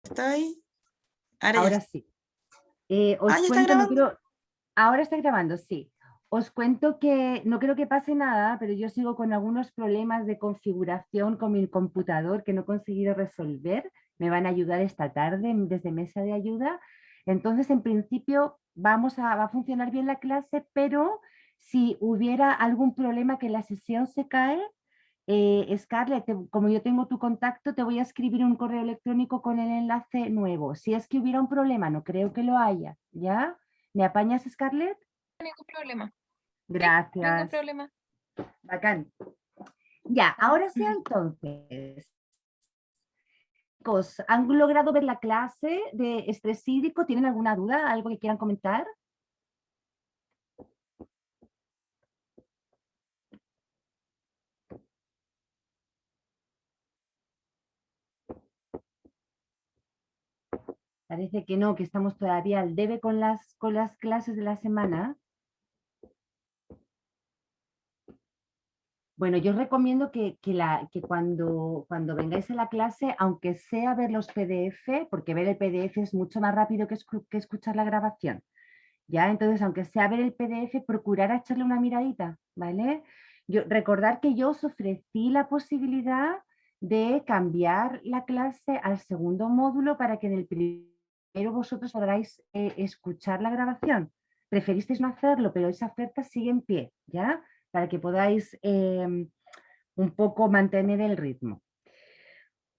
¿Estoy? Ahora ya. Ahora sí. Ah, Os ya está cuento, no grabando. quiero, ahora está grabando, sí. Os cuento que no creo que pase nada, pero yo sigo con algunos problemas de configuración con mi computador que no he conseguido resolver. Me van a ayudar esta tarde desde mesa de ayuda. Entonces, en principio, va a funcionar bien la clase, pero si hubiera algún problema que la sesión se cae, Scarlett, como yo tengo tu contacto, te voy a escribir un correo electrónico con el enlace nuevo. Si es que hubiera un problema, no creo que lo haya, ¿ya? ¿Me apañas, Scarlett? Ningún problema. Sí, ningún Gracias. problema. Bacán. Ya, ahora sí entonces. Chicos, ¿han logrado ver la clase de estrés hídrico? ¿Tienen alguna duda? ¿Algo que quieran comentar? Parece que no, que estamos todavía al debe con las clases de la semana. Bueno, yo os recomiendo que cuando vengáis a la clase, aunque sea ver los PDF, porque ver el PDF es mucho más rápido que escuchar la grabación, ¿ya? Entonces, aunque sea ver el PDF, procurar echarle una miradita, ¿vale? Recordar que yo os ofrecí la posibilidad de cambiar la clase al segundo módulo para que en el primero vosotros podráis escuchar la grabación. Preferisteis no hacerlo, pero esa oferta sigue en pie, ¿ya? Para que podáis un poco mantener el ritmo.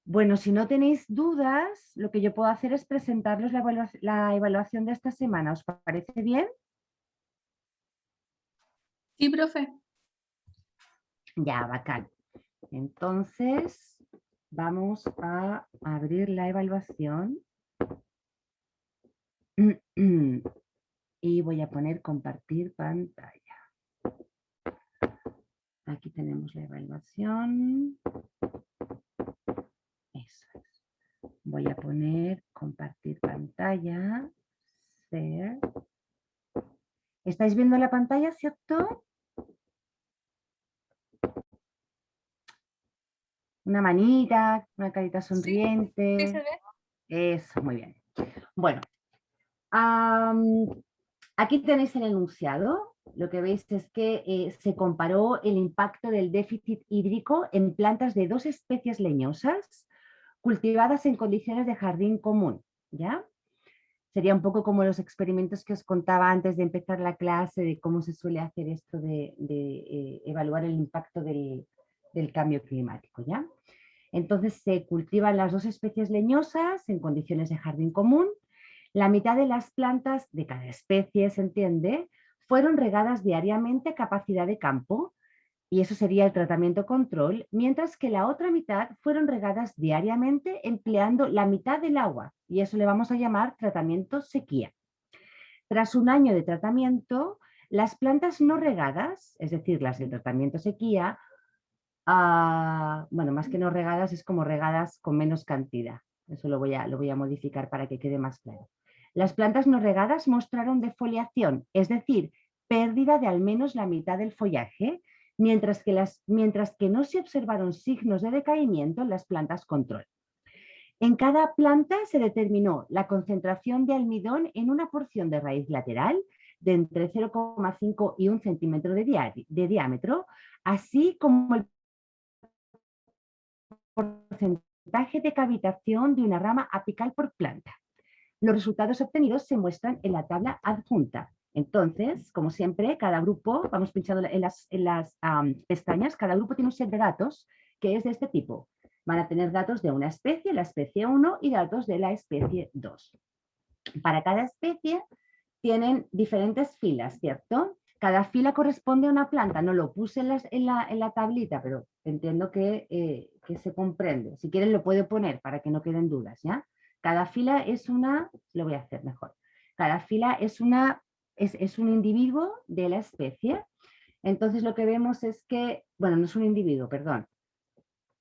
Bueno, si no tenéis dudas, lo que yo puedo hacer es presentarles la evaluación de esta semana. ¿Os parece bien? Sí, profe. Ya, bacán. Entonces, vamos a abrir la evaluación y voy a poner compartir pantalla. Aquí tenemos la evaluación. Eso es. Voy a poner compartir pantalla. Share. ¿Estáis viendo la pantalla, cierto? Una manita, una carita sonriente. Sí se ve. Eso, muy bien. Bueno, aquí tenéis el enunciado. Lo que veis es que se comparó el impacto del déficit hídrico en plantas de dos especies leñosas cultivadas en condiciones de jardín común, ¿ya? Sería un poco como los experimentos que os contaba antes de empezar la clase de cómo se suele hacer esto de evaluar el impacto del cambio climático, ¿ya? Entonces se cultivan las dos especies leñosas en condiciones de jardín común. La mitad de las plantas de cada especie, se entiende, fueron regadas diariamente a capacidad de campo, y eso sería el tratamiento control, mientras que la otra mitad fueron regadas diariamente empleando la mitad del agua, y eso le vamos a llamar tratamiento sequía. Tras un año de tratamiento, las plantas no regadas, es decir, las del tratamiento sequía, bueno, más que no regadas, es como regadas con menos cantidad. Eso lo voy a modificar para que quede más claro. Las plantas no regadas mostraron defoliación, es decir, pérdida de al menos la mitad del follaje, mientras que no se observaron signos de decaimiento en las plantas control. En cada planta se determinó la concentración de almidón en una porción de raíz lateral de entre 0,5 y 1 centímetro de diámetro, así como el porcentaje de cavitación de una rama apical por planta. Los resultados obtenidos se muestran en la tabla adjunta. Entonces, como siempre, cada grupo, vamos pinchando en las pestañas, cada grupo tiene un set de datos que es de este tipo. Van a tener datos de una especie, la especie 1, y datos de la especie 2. Para cada especie tienen diferentes filas, ¿cierto? Cada fila corresponde a una planta. No lo puse en la tablita, pero entiendo que se comprende. Si quieren lo puedo poner para que no queden dudas, ¿ya? Cada fila es lo voy a hacer mejor. Cada fila es un individuo de la especie. Entonces lo que vemos es que, bueno, no es un individuo, perdón.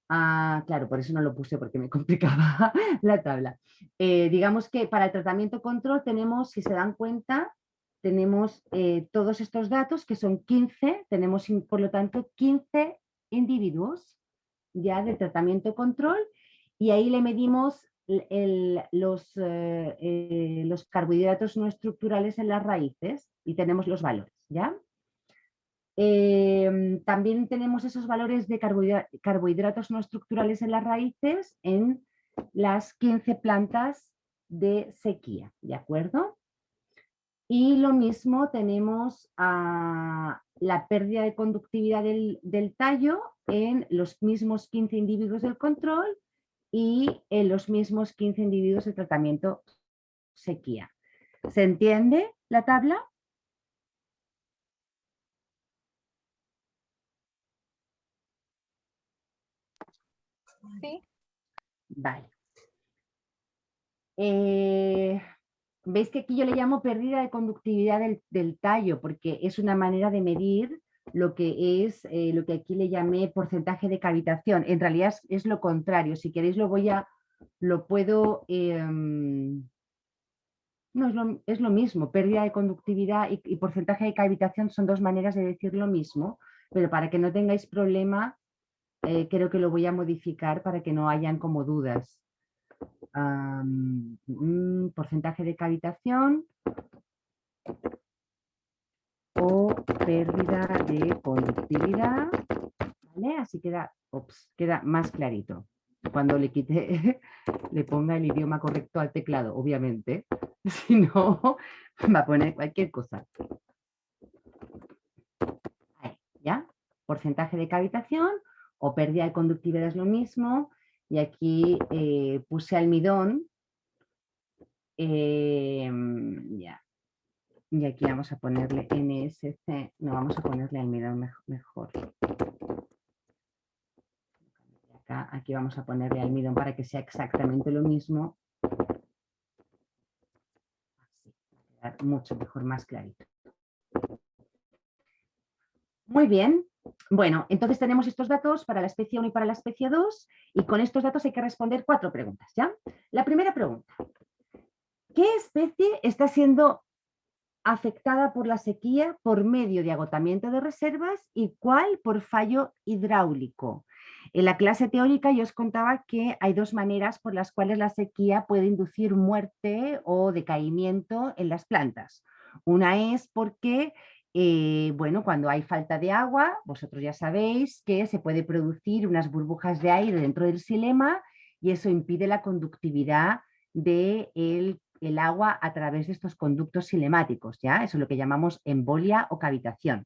Claro, por eso no lo puse porque me complicaba la tabla. Digamos que para el tratamiento control tenemos, si se dan cuenta, tenemos todos estos datos que son 15, tenemos por lo tanto 15 individuos ya de tratamiento control y ahí le medimos los carbohidratos no estructurales en las raíces y tenemos los valores, ¿ya? También tenemos esos valores de carbohidratos no estructurales en las raíces en las 15 plantas de sequía, ¿de acuerdo? Y lo mismo tenemos la pérdida de conductividad del tallo en los mismos 15 individuos del control y en los mismos 15 individuos de tratamiento sequía. ¿Se entiende la tabla? Sí. Vale. Veis que aquí yo le llamo pérdida de conductividad del tallo, porque es una manera de medir lo que es lo que aquí le llamé porcentaje de cavitación. En realidad es lo contrario. Si queréis lo puedo... no, es lo mismo. Pérdida de conductividad y porcentaje de cavitación son dos maneras de decir lo mismo, pero para que no tengáis problema, creo que lo voy a modificar para que no hayan como dudas. Porcentaje de cavitación o pérdida de conductividad, ¿vale? Así queda más clarito. Cuando le quite, le ponga el idioma correcto al teclado, obviamente. Si no, va a poner cualquier cosa. Ahí, ¿ya? Porcentaje de cavitación o pérdida de conductividad es lo mismo. Y aquí puse almidón. Ya. Y aquí vamos a ponerle NSC, no, vamos a ponerle almidón mejor. Aquí vamos a ponerle almidón para que sea exactamente lo mismo. Así, va a quedar mucho mejor, más clarito. Muy bien. Bueno, entonces tenemos estos datos para la especie 1 y para la especie 2 y con estos datos hay que responder 4 preguntas, ¿ya? La primera pregunta. ¿Qué especie está siendo afectada por la sequía por medio de agotamiento de reservas y cuál por fallo hidráulico? En la clase teórica yo os contaba que hay dos maneras por las cuales la sequía puede inducir muerte o decaimiento en las plantas. Una es porque, bueno, cuando hay falta de agua, vosotros ya sabéis que se puede producir unas burbujas de aire dentro del xilema y eso impide la conductividad del el agua a través de estos conductos xilemáticos, ¿ya? Eso es lo que llamamos embolia o cavitación.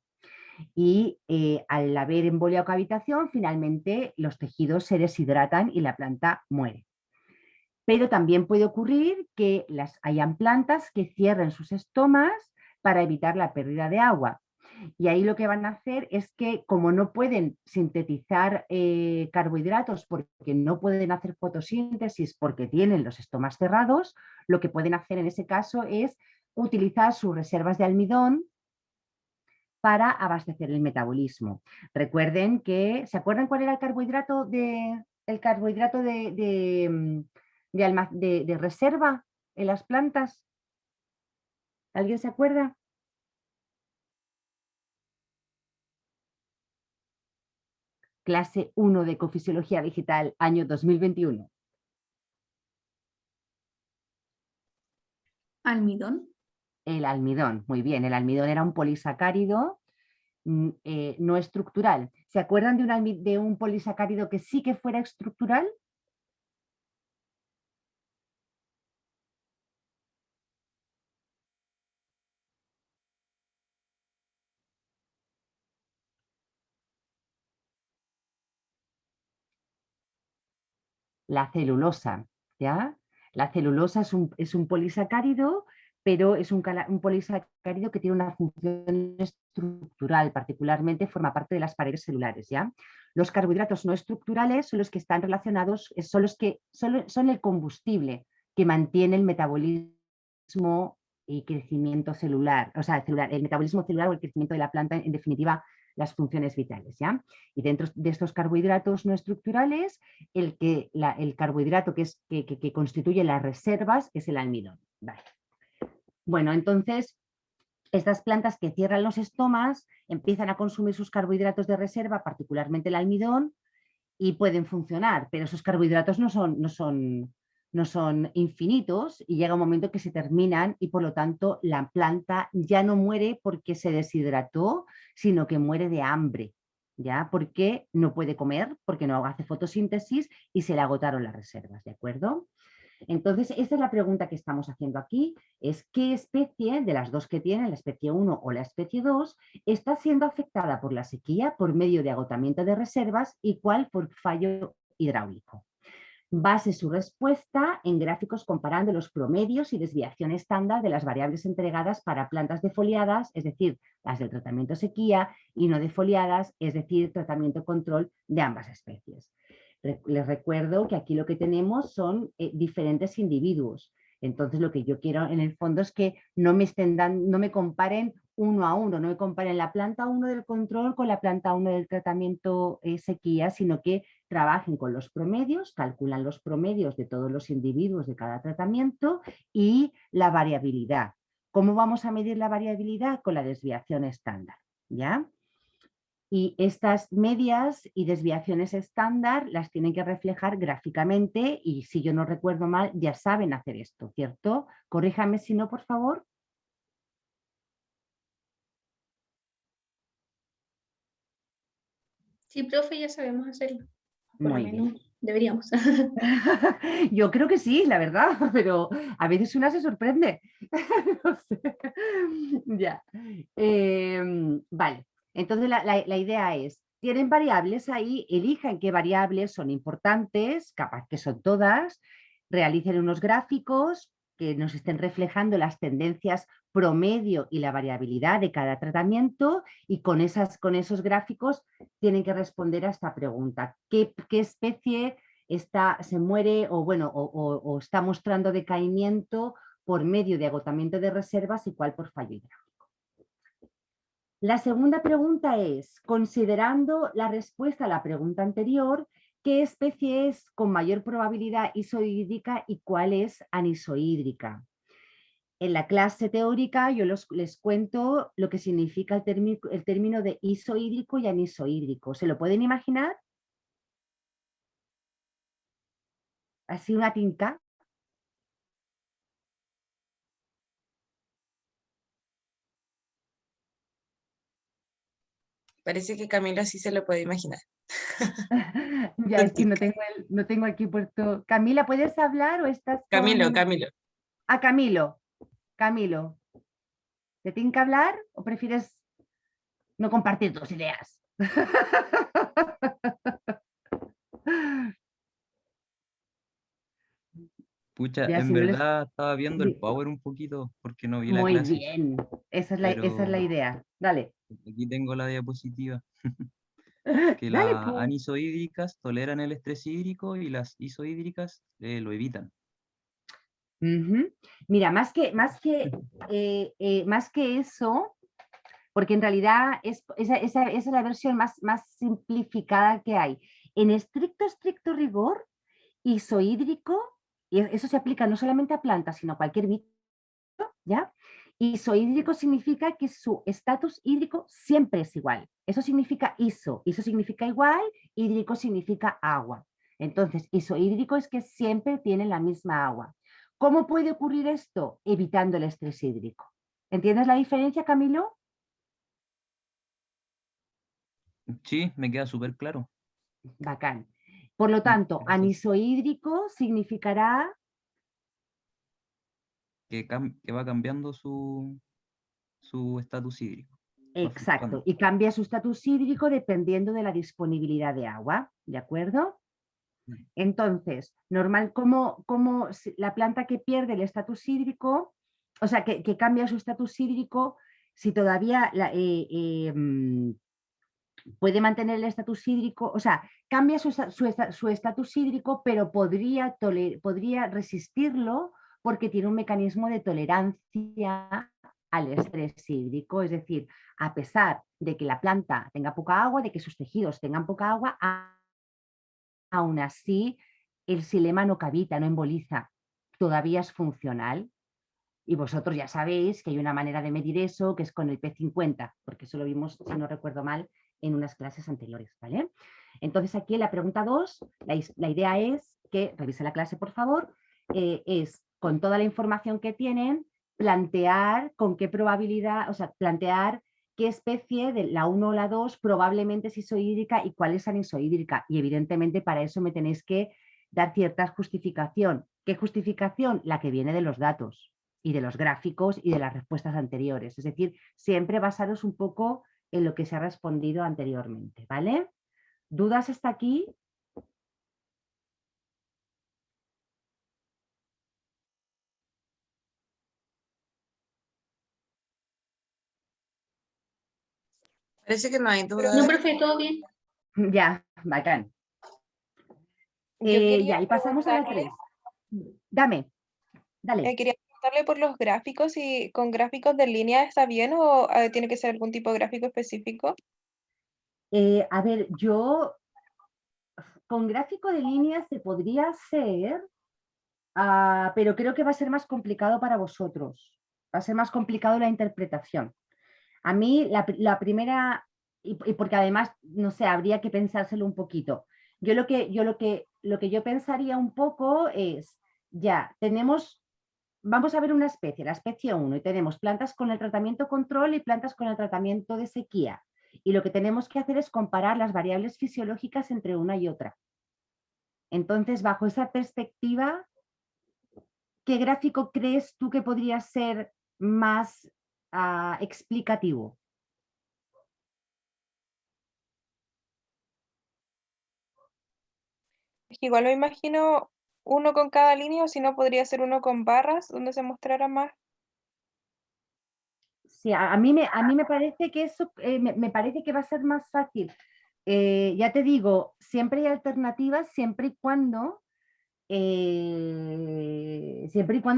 Y al haber embolia o cavitación, finalmente los tejidos se deshidratan y la planta muere. Pero también puede ocurrir que hayan plantas que cierren sus estomas para evitar la pérdida de agua. Y ahí lo que van a hacer es que, como no pueden sintetizar carbohidratos porque no pueden hacer fotosíntesis porque tienen los estomas cerrados, lo que pueden hacer en ese caso es utilizar sus reservas de almidón para abastecer el metabolismo. Recuerden que, ¿se acuerdan cuál era el carbohidrato de reserva en las plantas? ¿Alguien se acuerda? Clase 1 de Ecofisiología Vegetal, año 2021. ¿Almidón? El almidón, muy bien. El almidón era un polisacárido no estructural. ¿Se acuerdan de un polisacárido que sí que fuera estructural? La celulosa, ¿ya? La celulosa es un polisacárido, pero es un polisacárido que tiene una función estructural, particularmente forma parte de las paredes celulares, ¿ya? Los carbohidratos no estructurales son los que están relacionados, son el combustible que mantiene el metabolismo y crecimiento celular, o sea, el metabolismo celular o el crecimiento de la planta, en definitiva, las funciones vitales, ¿ya? Y dentro de estos carbohidratos no estructurales, el carbohidrato que constituye las reservas es el almidón. Vale. Bueno, entonces, estas plantas que cierran los estomas empiezan a consumir sus carbohidratos de reserva, particularmente el almidón, y pueden funcionar, pero esos carbohidratos no son no son infinitos y llega un momento que se terminan y por lo tanto la planta ya no muere porque se deshidrató, sino que muere de hambre, ¿ya? Porque no puede comer, porque no hace fotosíntesis y se le agotaron las reservas, ¿de acuerdo? Entonces, esta es la pregunta que estamos haciendo aquí, es qué especie de las dos que tienen, la especie 1 o la especie 2, está siendo afectada por la sequía por medio de agotamiento de reservas y cuál por fallo hidráulico. Base su respuesta en gráficos comparando los promedios y desviación estándar de las variables entregadas para plantas defoliadas, es decir, las del tratamiento sequía, y no defoliadas, es decir, tratamiento control de ambas especies. Les recuerdo que aquí lo que tenemos son diferentes individuos. Entonces lo que yo quiero en el fondo es que no me comparen uno a uno, no me comparen la planta 1 del control con la planta 1 del tratamiento sequía, sino que trabajen con los promedios, calculan los promedios de todos los individuos de cada tratamiento y la variabilidad. ¿Cómo vamos a medir la variabilidad? Con la desviación estándar, ¿ya? Y estas medias y desviaciones estándar las tienen que reflejar gráficamente y si yo no recuerdo mal, ya saben hacer esto, ¿cierto? Corríjame si no, por favor. Sí, profe, ya sabemos hacerlo. Por lo Muy bien. menos deberíamos. Yo creo que sí, la verdad, pero a veces una se sorprende. No sé. Ya. Vale, entonces la idea es, tienen variables ahí, elijan qué variables son importantes, capaz que son todas, realicen unos gráficos que nos estén reflejando las tendencias promedio y la variabilidad de cada tratamiento y con esos gráficos tienen que responder a esta pregunta. ¿Qué especie se muere o está mostrando decaimiento por medio de agotamiento de reservas y cuál por fallo hidráulico? La segunda pregunta es, considerando la respuesta a la pregunta anterior, ¿qué especie es con mayor probabilidad isohídrica y cuál es anisohídrica? En la clase teórica yo les cuento lo que significa el término de isohídrico y anisohídrico. ¿Se lo pueden imaginar? Así una tinta. Parece que Camila sí se lo puede imaginar. Ya, es que Tontica. no tengo aquí puesto. Camila, ¿puedes hablar o estás Camilo, con...? Camilo. Ah, Camilo. Camilo, ¿te tienen que hablar o prefieres no compartir tus ideas? Pucha, Ya, en si no les... verdad estaba viendo el Power un poquito porque no vi la Muy clase, bien, esa es la pero idea. Dale. aquí tengo la diapositiva, que Dale, las pues. anisohídricas toleran el estrés hídrico y las isohídricas lo evitan. Ujú. Mira, más que eso, porque en realidad esa es la versión más simplificada que hay. En estricto rigor, isohídrico, y eso se aplica no solamente a plantas, sino a cualquier bicho, ¿ya? Isohídrico significa que su estatus hídrico siempre es igual. Eso significa iso significa igual, hídrico significa agua. Entonces, isohídrico es que siempre tiene la misma agua. ¿Cómo puede ocurrir esto? Evitando el estrés hídrico. ¿Entiendes la diferencia, Camilo? Sí, me queda súper claro. Bacán. Por lo tanto, Gracias. anisohídrico significará Que va cambiando su estatus hídrico, va exacto, fluctuando. y cambia su estatus hídrico dependiendo de la disponibilidad de agua, ¿de acuerdo? Entonces, normal, como la planta que pierde el estatus hídrico, o sea, que cambia su estatus hídrico, si todavía puede mantener el estatus hídrico, o sea, cambia su estatus hídrico, pero podría resistirlo porque tiene un mecanismo de tolerancia al estrés hídrico, es decir, a pesar de que la planta tenga poca agua, de que sus tejidos tengan poca agua, aún así el xilema no cavita, no emboliza, todavía es funcional. Y vosotros ya sabéis que hay una manera de medir eso, que es con el P50, porque eso lo vimos, si no recuerdo mal, en unas clases anteriores, ¿vale? Entonces aquí en la pregunta 2, la idea es que, revisa la clase por favor, es, con toda la información que tienen, plantear con qué probabilidad, o sea, plantear qué especie de la 1 o la 2 probablemente es isohídrica y cuál es anisohídrica. Y evidentemente para eso me tenéis que dar cierta justificación. ¿Qué justificación? La que viene de los datos y de los gráficos y de las respuestas anteriores. Es decir, siempre basaros un poco en lo que se ha respondido anteriormente, ¿vale? ¿Dudas hasta aquí? Parece que no hay No, dudas. profe, todo bien. Ya, bacán. Yo quería Ya, y pasamos a la 3. Dame, dale. quería preguntarle por los gráficos, si con gráficos de línea está bien o tiene que ser algún tipo de gráfico específico. A ver, yo con gráfico de líneas se podría hacer, pero creo que va a ser más complicado para vosotros. Va a ser más complicado la interpretación. A mí la primera, y porque además, no sé, habría que pensárselo un poquito. Lo que yo pensaría un poco es, ya, vamos a ver una especie, la especie 1, y tenemos plantas con el tratamiento control y plantas con el tratamiento de sequía. Y lo que tenemos que hacer es comparar las variables fisiológicas entre una y otra. Entonces, bajo esa perspectiva, ¿qué gráfico crees tú que podría ser más explicativo? Es que igual me imagino uno con cada línea, o si no, podría ser uno con barras, donde se mostrara más. Sí, a mí me parece que eso me parece que va a ser más fácil. Ya te digo, siempre hay alternativas siempre y cuando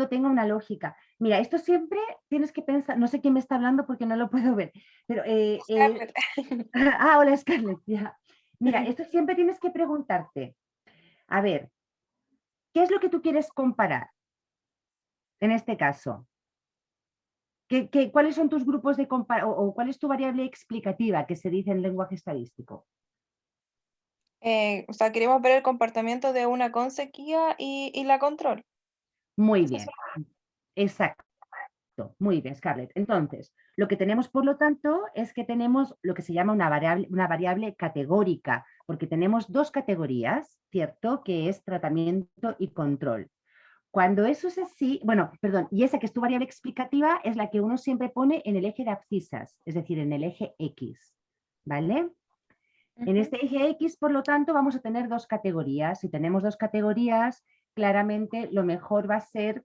tenga una lógica. Mira, esto siempre tienes que pensar, no sé quién me está hablando porque no lo puedo ver, pero Scarlett. hola Scarlett, ya. Mira, esto siempre tienes que preguntarte, a ver, ¿qué es lo que tú quieres comparar en este caso? ¿Cuáles son tus grupos de comparación o cuál es tu variable explicativa que se dice en lenguaje estadístico? O sea, queremos ver el comportamiento de una con sequía y la control. Muy Eso bien, es- exacto. Muy bien, Scarlett. Entonces, lo que tenemos, por lo tanto, es que tenemos lo que se llama una variable categórica, porque tenemos dos categorías, ¿cierto? Que es tratamiento y control. Cuando eso es así, bueno, perdón, y esa que es tu variable explicativa es la que uno siempre pone en el eje de abscisas, es decir, en el eje X, ¿vale? En Ujú. este eje X, por lo tanto, vamos a tener dos categorías. Si tenemos dos categorías, claramente lo mejor va a ser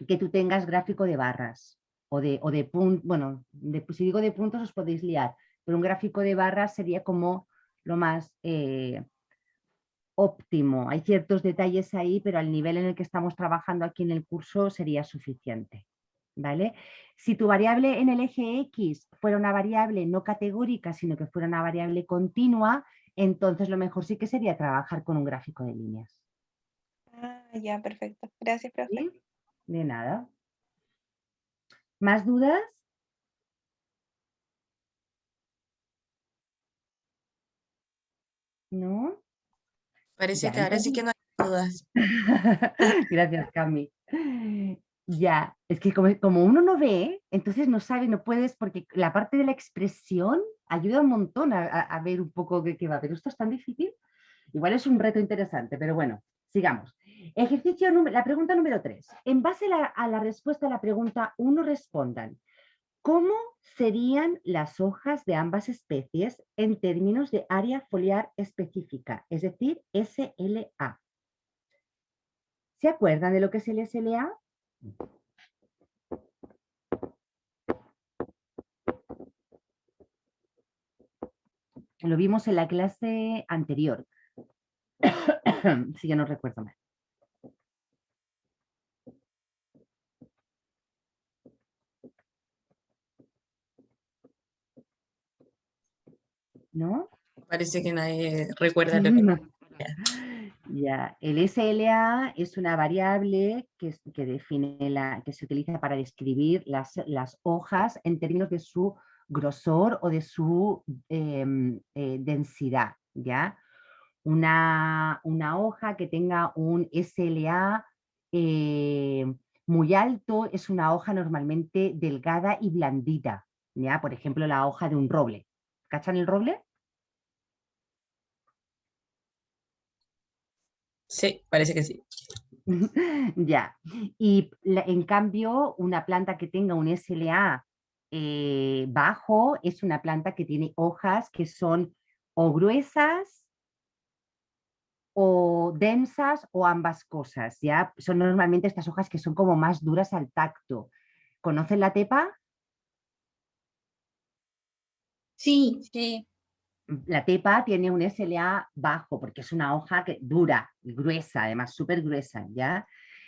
que tú tengas gráfico de barras o de puntos. Bueno, si digo de puntos os podéis liar, pero un gráfico de barras sería como lo más óptimo. Hay ciertos detalles ahí, pero al nivel en el que estamos trabajando aquí en el curso sería suficiente. ¿Vale? Si tu variable en el eje X fuera una variable no categórica, sino que fuera una variable continua, entonces lo mejor sí que sería trabajar con un gráfico de líneas. Ah, ya, perfecto. Gracias, profe. ¿Sí? De nada. ¿Más dudas? ¿No? Parece Ya, que ahora sí que entonces. no hay dudas. Gracias, Cami. Ya, es que como uno no ve, entonces no sabe, no puedes, porque la parte de la expresión ayuda un montón a ver un poco de qué va. Pero esto es tan difícil. Igual es un reto interesante, pero bueno, sigamos. La pregunta número 3. En base a la respuesta a la pregunta 1, respondan. ¿Cómo serían las hojas de ambas especies en términos de área foliar específica? Es decir, SLA. ¿Se acuerdan de lo que es el SLA? Lo vimos en la clase anterior, si yo no recuerdo mal. ¿No? Parece que nadie recuerda lo que era. Ya, el SLA es una variable que define que se utiliza para describir las hojas en términos de su grosor o de su densidad, ¿ya? Una hoja que tenga un SLA muy alto, es una hoja normalmente delgada y blandita, ¿ya? Por ejemplo, la hoja de un roble. ¿Cachan el roble? Sí, parece que sí. Ya. Y en cambio, una planta que tenga un SLA bajo es una planta que tiene hojas que son o gruesas o densas o ambas cosas, ¿ya? Son normalmente estas hojas que son como más duras al tacto. ¿Conocen la tepa? Sí, Sí. La tepa tiene un SLA bajo porque es una hoja dura, gruesa, además súper gruesa, ¿ya?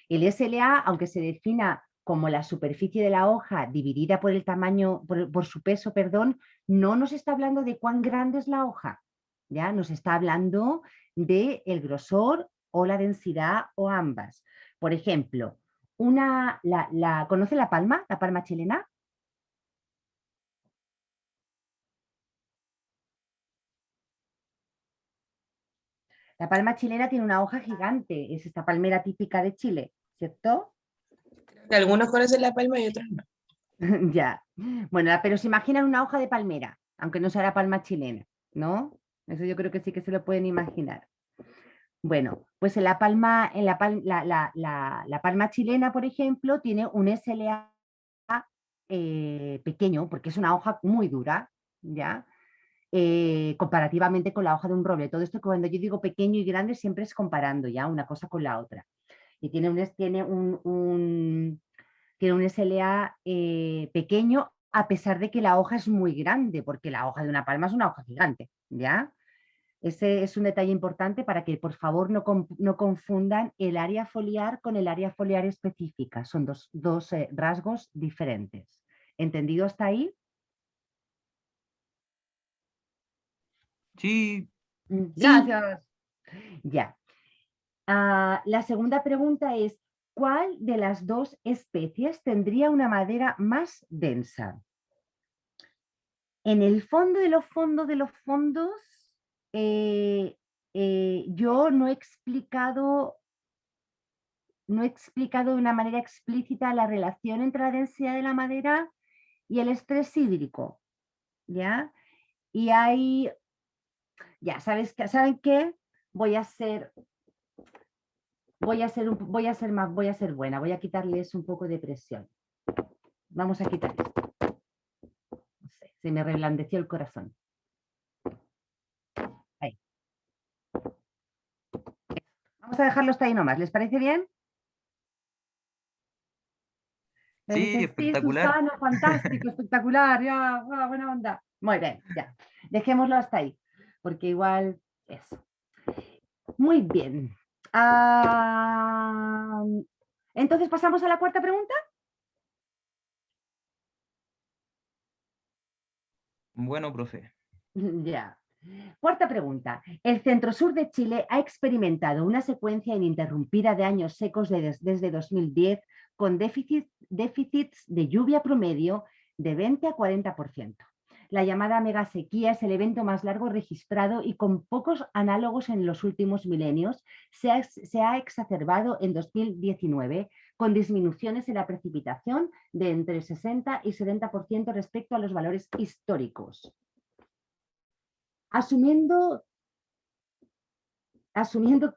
El SLA, aunque se defina como la superficie de la hoja dividida por el tamaño, por su peso, perdón, no nos está hablando de cuán grande es la hoja, ¿ya? Nos está hablando de el grosor o la densidad o ambas. Por ejemplo, ¿conoce la palma? ¿La palma chilena? La palma chilena tiene una hoja gigante, es esta palmera típica de Chile, ¿cierto? Algunos conocen la palma y otros no. Ya. Bueno, pero se imaginan una hoja de palmera, aunque no sea la palma chilena, ¿no? Eso yo creo que sí que se lo pueden imaginar. Bueno, pues en la palma, la palma chilena, por ejemplo, tiene un SLA pequeño, porque es una hoja muy dura, ¿ya? Comparativamente con la hoja de un roble. Todo esto, cuando yo digo pequeño y grande, siempre es comparando ya una cosa con la otra. Y tiene un SLA pequeño, a pesar de que la hoja es muy grande, porque la hoja de una palma es una hoja gigante, ¿ya? Ese es un detalle importante para que, por favor, no confundan el área foliar con el área foliar específica. Son dos rasgos diferentes. ¿Entendido hasta ahí? Sí, sí. Gracias. Ya. La segunda pregunta es, ¿cuál de las dos especies tendría una madera más densa? En el fondo de los fondos de los fondos, yo no he explicado de una manera explícita la relación entre la densidad de la madera y el estrés hídrico, ¿ya? Y hay, ya, ¿saben qué? Voy a ser voy a ser buena, voy a quitarles un poco de presión. Vamos a quitar esto. No sé, se me reblandeció el corazón. Ahí. Vamos a dejarlo hasta ahí nomás. ¿Les parece bien? Me sí, dicen, sí, espectacular. Susana, fantástico, espectacular, ya, buena onda. Muy bien, ya. Dejémoslo hasta ahí, porque igual eso. Muy bien. Ah, entonces pasamos a la cuarta pregunta. Bueno, profe. Ya. Cuarta pregunta. El centro-sur de Chile ha experimentado una secuencia ininterrumpida de años secos desde 2010 con déficits de lluvia promedio de 20 a 40%. La llamada megasequía es el evento más largo registrado y con pocos análogos en los últimos milenios. Se ha exacerbado en 2019 con disminuciones en la precipitación de entre 60 y 70% respecto a los valores históricos. Asumiendo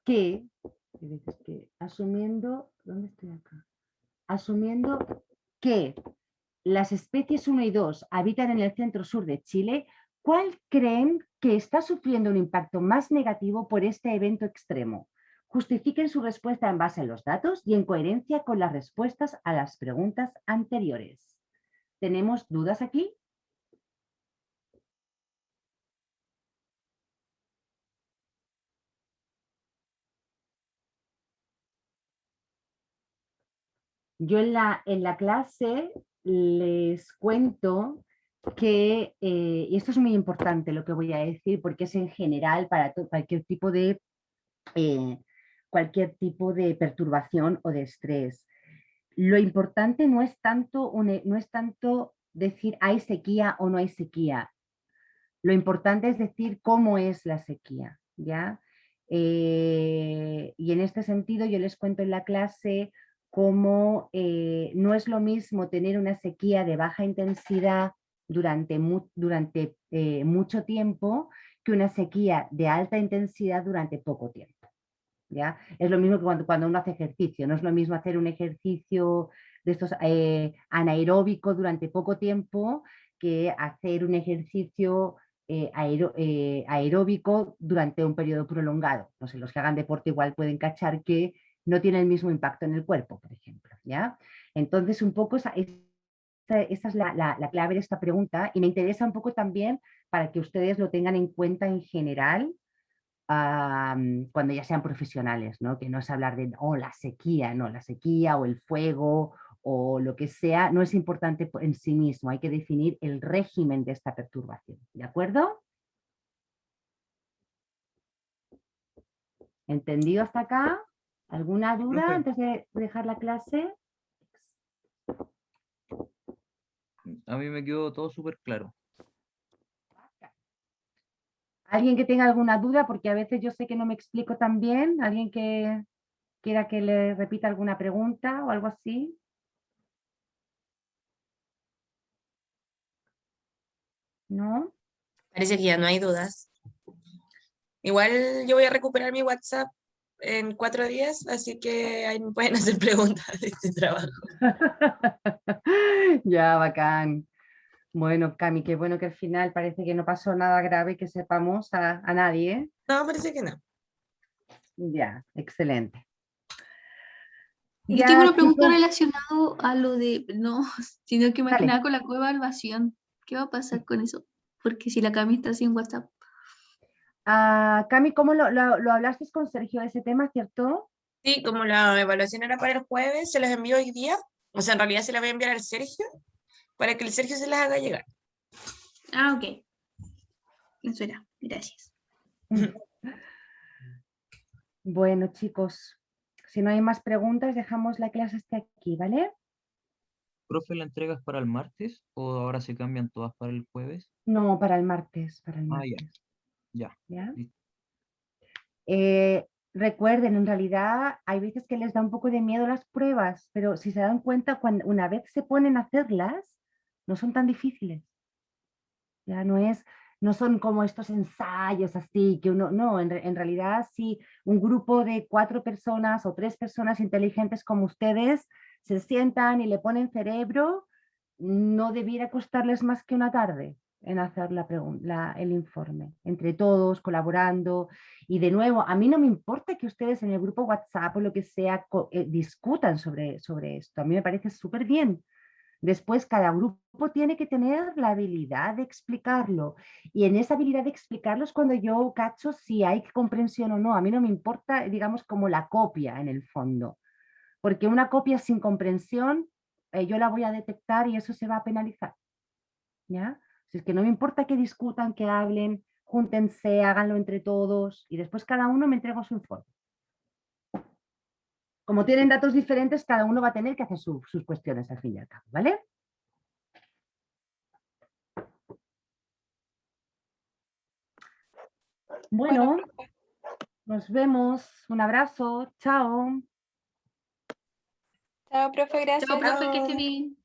que, ¿dónde estoy acá? Asumiendo que las especies 1 y 2 habitan en el centro sur de Chile, ¿cuál creen que está sufriendo un impacto más negativo por este evento extremo? Justifiquen su respuesta en base a los datos y en coherencia con las respuestas a las preguntas anteriores. ¿Tenemos dudas aquí? Yo en la clase les cuento que, y esto es muy importante lo que voy a decir, porque es en general para eh, cualquier tipo de perturbación o de estrés. Lo importante no es tanto decir hay sequía o no hay sequía. Lo importante es decir cómo es la sequía, ¿ya? Y en este sentido yo les cuento en la clase cómo no es lo mismo tener una sequía de baja intensidad durante mucho tiempo que una sequía de alta intensidad durante poco tiempo. ¿Ya? Es lo mismo que cuando uno hace ejercicio, no es lo mismo hacer un ejercicio de estos anaeróbico durante poco tiempo que hacer un ejercicio aeróbico durante un periodo prolongado. No sé, los que hagan deporte igual pueden cachar que no tiene el mismo impacto en el cuerpo, por ejemplo. ¿Ya? Entonces, un poco esa es la clave de esta pregunta y me interesa un poco también para que ustedes lo tengan en cuenta en general cuando ya sean profesionales, ¿no? Que no es hablar de la sequía, no, la sequía o el fuego o lo que sea, no es importante en sí mismo, hay que definir el régimen de esta perturbación, ¿de acuerdo? ¿Entendido hasta acá? ¿Alguna duda Profe. antes de dejar la clase? A mí me quedó todo súper claro. ¿Alguien que tenga alguna duda? Porque a veces yo sé que no me explico tan bien. ¿Alguien que quiera que le repita alguna pregunta o algo así? ¿No? Parece que ya no hay dudas. Igual yo voy a recuperar mi WhatsApp en 4 días, así que ahí me pueden hacer preguntas de este trabajo. Ya, bacán. Bueno, Cami, qué bueno que al final parece que no pasó nada grave que sepamos a nadie. No, parece que no. Ya, excelente. Yo Ya, tengo una pregunta chicos, relacionada a lo de, no, sino que más que dale. nada con la cueva de Albación. ¿Qué va a pasar con eso? Porque si la Cami está sin WhatsApp. Cami, ¿cómo lo hablaste con Sergio ese tema, cierto? Sí, como la evaluación era para el jueves, se las envío hoy día. O sea, en realidad se las voy a enviar al Sergio para que el Sergio se las haga llegar. Ah, ok. Eso era. Gracias. Bueno, chicos, si no hay más preguntas, dejamos la clase hasta aquí, ¿vale? ¿Profe, la entrega es para el martes o ahora se cambian todas para el jueves? No, para el martes, Ah, ya, martes. ya. ¿Ya? Listo. Recuerden, en realidad hay veces que les da un poco de miedo las pruebas, pero si se dan cuenta, una vez se ponen a hacerlas, no son tan difíciles. Ya no son como estos ensayos así, que uno, no, en realidad si un grupo de 4 personas o 3 personas inteligentes como ustedes se sientan y le ponen cerebro, no debiera costarles más que una tarde en hacer el informe, entre todos, colaborando. Y de nuevo, a mí no me importa que ustedes en el grupo WhatsApp o lo que sea discutan sobre esto, a mí me parece súper bien. Después, cada grupo tiene que tener la habilidad de explicarlo. Y en esa habilidad de explicarlo es cuando yo cacho si hay comprensión o no. A mí no me importa, digamos, como la copia en el fondo. Porque una copia sin comprensión, yo la voy a detectar y eso se va a penalizar. ¿Ya? Si es que no me importa que discutan, que hablen, júntense, háganlo entre todos y después cada uno me entrega su informe. Como tienen datos diferentes, cada uno va a tener que hacer sus cuestiones al fin y al cabo, ¿vale? Bueno, profe. nos vemos. Un abrazo. Chao. Chao, profe, Chao, gracias. profe, que esté Chao. bien.